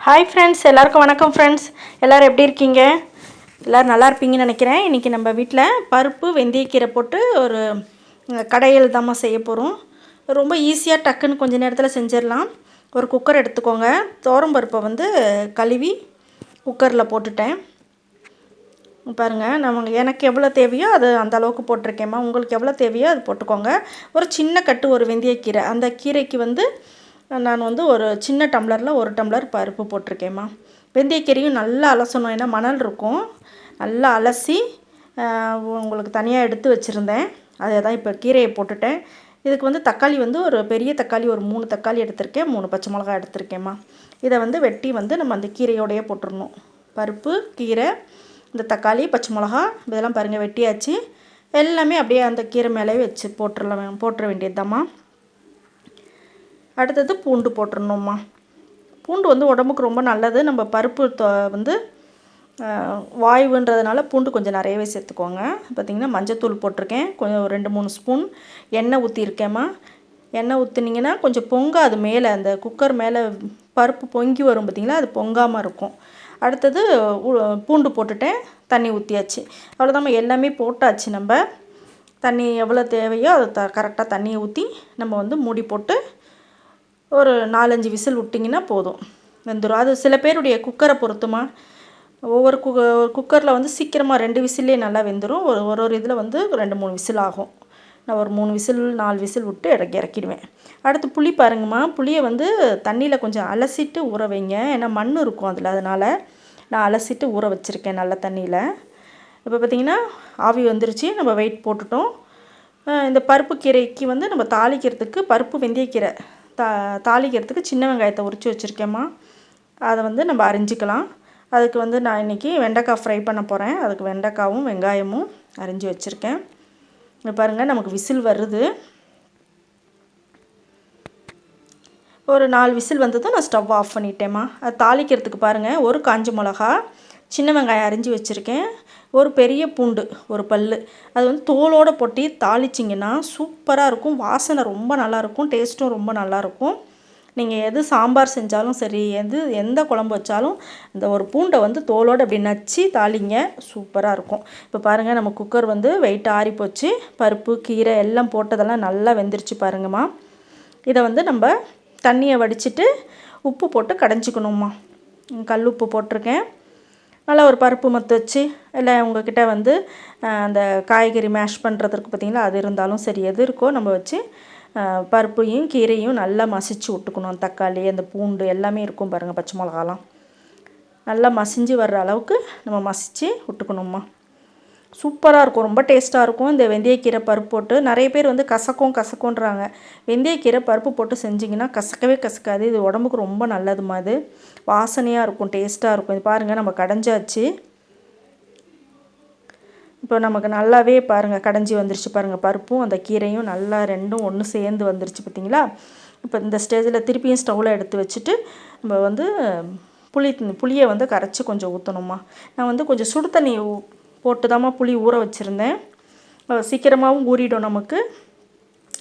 Hi friends, எல்லாருக்கும் வணக்கம் friends. எல்லோரும் எப்படி இருக்கீங்க? எல்லோரும் நல்லா இருப்பீங்கன்னு நினைக்கிறேன். இன்றைக்கி நம்ம வீட்டில் பருப்பு வெந்தயக்கீரை போட்டு ஒரு கடையில் தாம்மா செய்ய போகிறோம். ரொம்ப ஈஸியாக டக்குன்னு கொஞ்சம் நேரத்தில் செஞ்சிடலாம். ஒரு குக்கர் எடுத்துக்கோங்க. பருப்பை வந்து கழுவி குக்கரில் போட்டுட்டேன். பாருங்கள், எனக்கு எவ்வளோ தேவையோ அது அந்த அளவுக்கு போட்டிருக்கேம்மா. உங்களுக்கு எவ்வளோ தேவையோ அது போட்டுக்கோங்க. ஒரு சின்ன கட்டு ஒரு வெந்தயக்கீரை, அந்த கீரைக்கு வந்து நான் வந்து ஒரு சின்ன டம்ளரில் ஒரு டம்ளர் பருப்பு போட்டிருக்கேம்மா. வெந்தயக்கீரையும் நல்லா அலசணும், ஏன்னா மணல் இருக்கும். நல்லா அலசி உங்களுக்கு தனியாக எடுத்து வச்சுருந்தேன். அதை தான் இப்போ கீரையை போட்டுட்டேன். இதுக்கு வந்து தக்காளி வந்து ஒரு பெரிய தக்காளி ஒரு 3 தக்காளி எடுத்திருக்கேன். 3 பச்சை மிளகாய் எடுத்திருக்கேம்மா. இதை வந்து வெட்டி வந்து நம்ம அந்த கீரையோடையே போட்டுடணும். பருப்பு, கீரை, இந்த தக்காளி, பச்சை மிளகா இதெல்லாம் பாருங்கள் வெட்டியாச்சு. எல்லாமே அப்படியே அந்த கீரை மேலே வச்சு போட்டுற வேண்டியதுதாம்மா. அடுத்தது பூண்டு போட்டுடணும்மா. பூண்டு வந்து உடம்புக்கு ரொம்ப நல்லது. நம்ம பருப்பு வந்து வாயுன்றதுனால பூண்டு கொஞ்சம் நிறையவே சேர்த்துக்கோங்க. பார்த்திங்கன்னா மஞ்சத்தூள் போட்டிருக்கேன். கொஞ்சம் 2-3 ஸ்பூன் எண்ணெய் ஊற்றிருக்கேம்மா. எண்ணெய் ஊற்றுனீங்கன்னா கொஞ்சம் பொங்காது. மேலே அந்த குக்கர் மேலே பருப்பு பொங்கி வரும் பார்த்திங்களா, அது பொங்காமல் இருக்கும். அடுத்தது பூண்டு போட்டுட்டேன். தண்ணி ஊற்றியாச்சு. அவ்வளோதான், எல்லாமே போட்டாச்சு. நம்ம தண்ணி எவ்வளோ தேவையோ அதை கரெக்டாக தண்ணியை ஊற்றி நம்ம வந்து மூடி போட்டு ஒரு 4-5 விசில் விட்டிங்கன்னா போதும், வெந்துடும். அது சில பேருடைய குக்கரை பொறுத்துமா. ஒவ்வொரு குக்கரில் வந்து சீக்கிரமாக 2 விசிலே நல்லா வெந்துடும். ஒரு இதில் வந்து 2-3 விசில் ஆகும். நான் ஒரு 3 விசில் 4 விசில் விட்டு இறக்கிடுவேன். அடுத்து புளி பாருங்கம்மா. புளியை வந்து தண்ணியில் கொஞ்சம் அலசிட்டு ஊற வைங்க, ஏன்னா மண் இருக்கும் அதில். அதனால் நான் அலசிட்டு ஊற வச்சுருக்கேன் நல்ல தண்ணியில். இப்போ பார்த்திங்கன்னா ஆவி வந்துருச்சு. நம்ம வெயிட் போட்டுட்டோம். இந்த பருப்பு கீரைக்கு வந்து நம்ம தாளிக்கிறதுக்கு பருப்பு வெந்தயக்கீரை தாளிக்கிறதுக்கு சின்ன வெங்காயத்தை உரித்து வச்சுருக்கேம்மா. அதை வந்து நம்ம அரிஞ்சிக்கலாம். அதுக்கு வந்து நான் இன்றைக்கி வெண்டைக்காய் ஃப்ரை பண்ண போகிறேன். அதுக்கு வெண்டைக்காவும் வெங்காயமும் அரிஞ்சு வச்சுருக்கேன். இங்கே பாருங்கள், நமக்கு விசில் வருது. ஒரு 4 விசில் வந்ததும் நான் ஸ்டவ் ஆஃப் பண்ணிட்டேம்மா. அது தாளிக்கிறதுக்கு பாருங்கள், ஒரு காஞ்ச மிளகா, சின்ன வெங்காயம் அரிஞ்சு வச்சுருக்கேன், ஒரு பெரிய பூண்டு ஒரு பல். அது வந்து தோலோடு போட்டு தாளிச்சிங்கன்னா சூப்பராக இருக்கும். வாசனை ரொம்ப நல்லாயிருக்கும், டேஸ்ட்டும் ரொம்ப நல்லாயிருக்கும். நீங்கள் எது சாம்பார் செஞ்சாலும் சரி, எந்த குழம்பு வச்சாலும் இந்த ஒரு பூண்டை வந்து தோலோடு அப்படி நச்சு தாளிங்க, சூப்பராக இருக்கும். இப்போ பாருங்கள், நம்ம குக்கர் வந்து வெயிட் ஆறி போச்சு. பருப்பு, கீரை எல்லாம் போட்டதெல்லாம் நல்லா வெந்துருச்சு பாருங்கம்மா. இதை வந்து நம்ம தண்ணியை வடிச்சிட்டு உப்பு போட்டு கடைஞ்சிக்கணும்மா. கல் உப்பு போட்டிருக்கேன். நல்லா ஒரு பருப்பு மத்து வச்சு, இல்லை உங்கள்கிட்ட வந்து அந்த காய்கறி மேஷ் பண்ணுறதுக்கு பார்த்திங்களா, அது இருந்தாலும் சரி, எது இருக்கோ நம்ம வச்சு பருப்பையும் கீரையும் நல்லா மசிச்சு விட்டுக்கணும். தக்காளி, அந்த பூண்டு எல்லாமே இருக்கும் பாருங்கள், பச்சை மிளகாலாம் நல்லா மசிஞ்சு வர்ற அளவுக்கு நம்ம மசித்து விட்டுக்கணும்மா. சூப்பராக இருக்கும், ரொம்ப டேஸ்ட்டாக இருக்கும். இந்த வெந்தயக்கீரை பருப்பு போட்டு நிறைய பேர் வந்து கசக்குன்றாங்க. வெந்தயக்கீரை பருப்பு போட்டு செஞ்சிங்கன்னா கசக்கவே கசக்காது. இது உடம்புக்கு ரொம்ப நல்லதுமா. இது வாசனையாக இருக்கும், டேஸ்ட்டாக இருக்கும். இது பாருங்கள், நம்ம கடைஞ்சாச்சு. இப்போ நமக்கு நல்லாவே பாருங்கள் கடைஞ்சி வந்துருச்சு பாருங்கள். பருப்பும் அந்த கீரையும் நல்லா ரெண்டும் ஒன்று சேர்ந்து வந்துருச்சு பார்த்திங்களா. இப்போ இந்த ஸ்டேஜில் திருப்பியும் ஸ்டவ்வில் எடுத்து வச்சுட்டு நம்ம வந்து புளியை வந்து கரைச்சி கொஞ்சம் ஊற்றணுமா. நான் வந்து கொஞ்சம் சுடு தண்ணி போட்டு தாம்மா புளி ஊற வச்சுருந்தேன். சீக்கிரமாகவும் ஊறிடும் நமக்கு.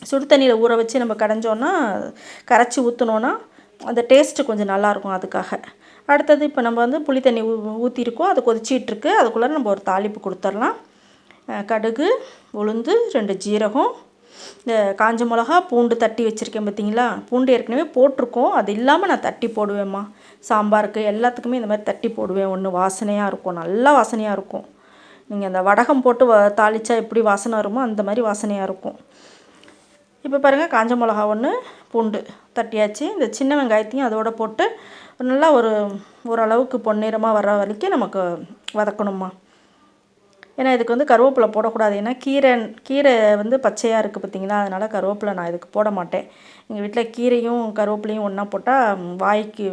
சுடு தண்ணியில் ஊற வச்சு நம்ம கடைஞ்சோன்னா, கரைச்சி ஊற்றினோன்னா அந்த டேஸ்ட்டு கொஞ்சம் நல்லாயிருக்கும். அதுக்காக அடுத்தது இப்போ நம்ம வந்து புளி தண்ணி ஊற்றிருக்கோம், அது கொதிச்சிட்ருக்கு. அதுக்குள்ளே நம்ம ஒரு தாளிப்பு கொடுத்துடலாம். கடுகு, உளுந்து, 2 ஜீரகம், இந்த காஞ்ச மிளகா, பூண்டு தட்டி வச்சுருக்கேன் பார்த்திங்களா. பூண்டு ஏற்கனவே போட்டிருக்கோம், அது இல்லாமல் நான் தட்டி போடுவேம்மா. சாம்பாருக்கு எல்லாத்துக்குமே இந்த மாதிரி தட்டி போடுவேன். ஒன்று வாசனையாக இருக்கும், நல்லா வாசனையாக இருக்கும். நீங்கள் அந்த வடகம் போட்டு தாளித்தா எப்படி வாசனை வருமோ அந்த மாதிரி வாசனையாக இருக்கும். இப்போ பாருங்கள், காஞ்ச மிளகா 1, பூண்டு தட்டியாச்சு. இந்த சின்ன வெங்காயத்தையும் அதோடு போட்டு நல்லா ஓரளவுக்கு பொன்னிறமாக வர்ற வரைக்கும் நமக்கு வதக்கணுமா. ஏன்னா இதுக்கு வந்து கருவேப்பிலை போடக்கூடாது. ஏன்னா கீரை வந்து பச்சையாக இருக்குது பார்த்திங்களா, அதனால் கருவேப்பிலை நான் இதுக்கு போட மாட்டேன். எங்கள் வீட்டில் கீரையும் கருவேப்பிலையும் ஒன்றா போட்டால் வாய்க்கு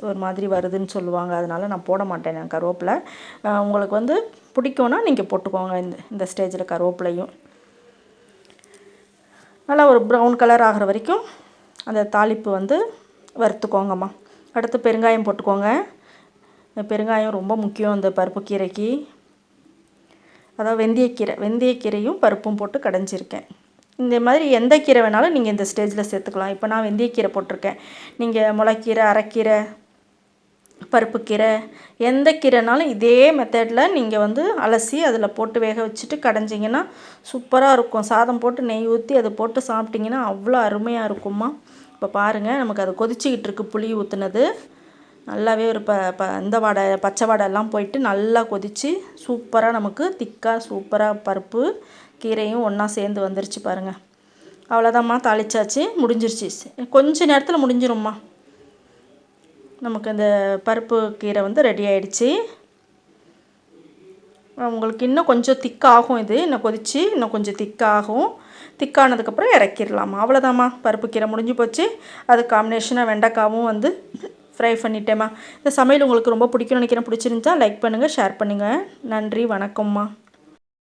ஒரு மாதிரி வருதுன்னு சொல்லுவாங்க. அதனால் நான் போட மாட்டேன் நான் கருவேப்பிலை. உங்களுக்கு வந்து பிடிக்கும்னா நீங்கள் போட்டுக்கோங்க. இந்த ஸ்டேஜில் கருவேப்பிலையும் நல்லா ஒரு ப்ரௌன் கலர் ஆகிற வரைக்கும் அந்த தாளிப்பு வந்து வறுத்துக்கோங்கம்மா. அடுத்து பெருங்காயம் போட்டுக்கோங்க. பெருங்காயம் ரொம்ப முக்கியம் இந்த பருப்பு கீரைக்கு. அதாவது வெந்தயக்கீரையும் பருப்பும் போட்டு கடைஞ்சிருக்கேன். இந்த மாதிரி எந்த கீரை வேணாலும் நீங்கள் இந்த ஸ்டேஜில் சேர்த்துக்கலாம். இப்போ நான் வெந்தயக்கீரை போட்டிருக்கேன். நீங்கள் முளைக்கீரை, அரைக்கீரை, பருப்பு கீரை எந்த கீரைனாலும் இதே மெத்தடில் நீங்கள் வந்து அலசி அதில் போட்டு வேக வச்சுட்டு கடைஞ்சிங்கன்னா சூப்பராக இருக்கும். சாதம் போட்டு நெய் ஊற்றி அதை போட்டு சாப்பிட்டிங்கன்னா அவ்வளோ அருமையாக இருக்கும்மா. இப்போ பாருங்கள், நமக்கு அது கொதிச்சிக்கிட்டு இருக்குது. புளி ஊற்றுனது நல்லாவே ஒரு இந்த வடை பச்சை வடை எல்லாம் போயிட்டு நல்லா கொதித்து சூப்பராக நமக்கு திக்காக சூப்பராக பருப்பு கீரையும் ஒன்றா சேர்ந்து வந்துருச்சு பாருங்கள். அவ்வளோதாம்மா, தாளிச்சாச்சு, முடிஞ்சிருச்சு. கொஞ்சம் நேரத்தில் முடிஞ்சிரும்மா. நமக்கு அந்த பருப்பு கீரை வந்து ரெடி ஆகிடுச்சு. உங்களுக்கு இன்னும் கொஞ்சம் திக்காகும். இது இன்னும் கொதித்து இன்னும் கொஞ்சம் திக்காகும். திக்கானதுக்கப்புறம் இறக்கிடலாமா. அவ்வளோதாம்மா, பருப்பு கீரை முடிஞ்சு போச்சு. அது காம்பினேஷனாக வெண்டைக்காவும் வந்து ஃப்ரை பண்ணிட்டேம்மா. இந்த சமையல் உங்களுக்கு ரொம்ப பிடிக்கும்னு நினைக்கிறேன். பிடிச்சிருந்துச்சா லைக் பண்ணுங்கள், ஷேர் பண்ணுங்கள். நன்றி, வணக்கம்மா.